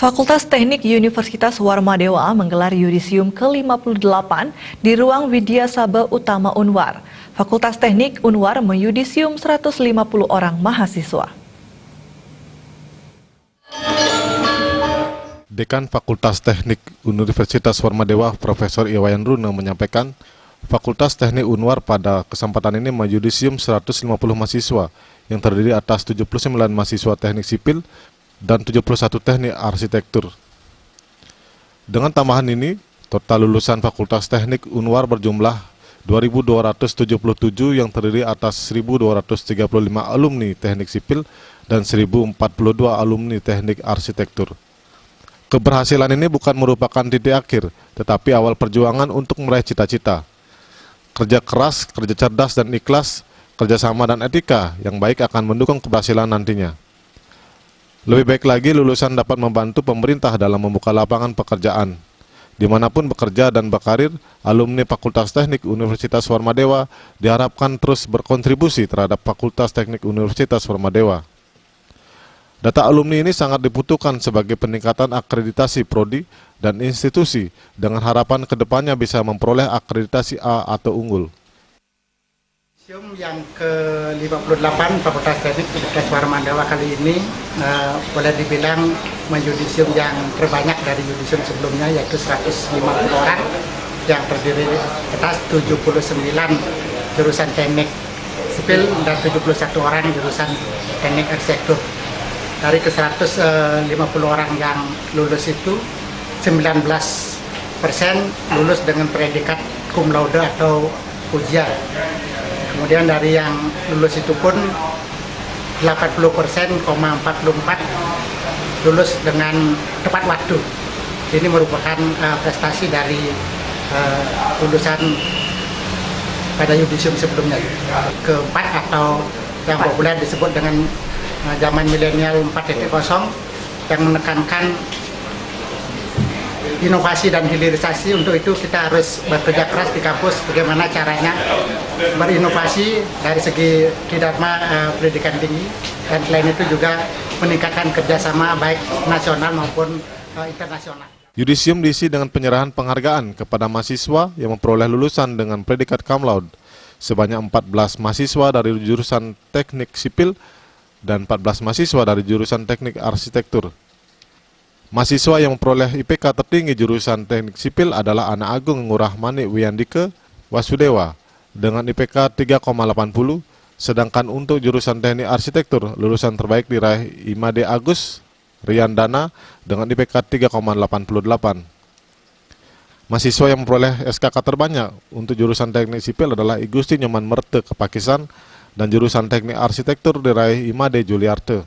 Fakultas Teknik Universitas Warmadewa menggelar yudisium ke-58 di ruang Widya Sabha Utama Unwar. Fakultas Teknik Unwar meyudisium 150 orang mahasiswa. Dekan Fakultas Teknik Universitas Warmadewa, Profesor Iwayan Runa menyampaikan, Fakultas Teknik Unwar pada kesempatan ini meyudisium 150 mahasiswa yang terdiri atas 79 mahasiswa teknik sipil dan 71 teknik arsitektur. Dengan tambahan ini, total lulusan Fakultas Teknik Unwar berjumlah 2.277 yang terdiri atas 1.235 alumni teknik sipil dan 1.042 alumni teknik arsitektur. Keberhasilan ini bukan merupakan titik akhir, tetapi awal perjuangan untuk meraih cita-cita. Kerja keras, kerja cerdas dan ikhlas, kerjasama dan etika yang baik akan mendukung keberhasilan nantinya. Lebih baik lagi lulusan dapat membantu pemerintah dalam membuka lapangan pekerjaan. Dimanapun bekerja dan berkarir, alumni Fakultas Teknik Universitas Warmadewa diharapkan terus berkontribusi terhadap Fakultas Teknik Universitas Warmadewa. Data alumni ini sangat dibutuhkan sebagai peningkatan akreditasi prodi dan institusi dengan harapan kedepannya bisa memperoleh akreditasi A atau unggul. Yang ke-58 Fakultas Teknik Universitas Warmadewa kali ini boleh dibilang yudisium yang terbanyak dari yudisium sebelumnya, yaitu 150 orang yang terdiri atas 79 jurusan teknik sipil dan 71 orang jurusan teknik arsitektur. Dari ke-150 orang yang lulus itu 19% lulus dengan predikat cum laude atau ujian. Kemudian dari yang lulus itu pun 80,44% lulus dengan tepat waktu. Ini merupakan prestasi dari lulusan pada yudisium sebelumnya. Keempat atau yang populer disebut dengan zaman milenial 4.0 yang menekankan inovasi dan hilirisasi. Untuk itu kita harus bekerja keras di kampus bagaimana caranya berinovasi dari segi tridharma pendidikan tinggi, dan selain itu juga meningkatkan kerjasama baik nasional maupun internasional. Yudisium diisi dengan penyerahan penghargaan kepada mahasiswa yang memperoleh lulusan dengan predikat cum laude. Sebanyak 14 mahasiswa dari jurusan teknik sipil dan 14 mahasiswa dari jurusan teknik arsitektur. Mahasiswa yang memperoleh IPK tertinggi jurusan teknik sipil adalah Anak Agung Ngurahmani Wiyandike Wasudewa dengan IPK 3,80, sedangkan untuk jurusan teknik arsitektur, lulusan terbaik diraih Imade Agus Riyandana dengan IPK 3,88. Mahasiswa yang memperoleh SKK terbanyak untuk jurusan teknik sipil adalah Igusti Nyoman Merte Kepakisan dan jurusan teknik arsitektur diraih Imade Juliarte.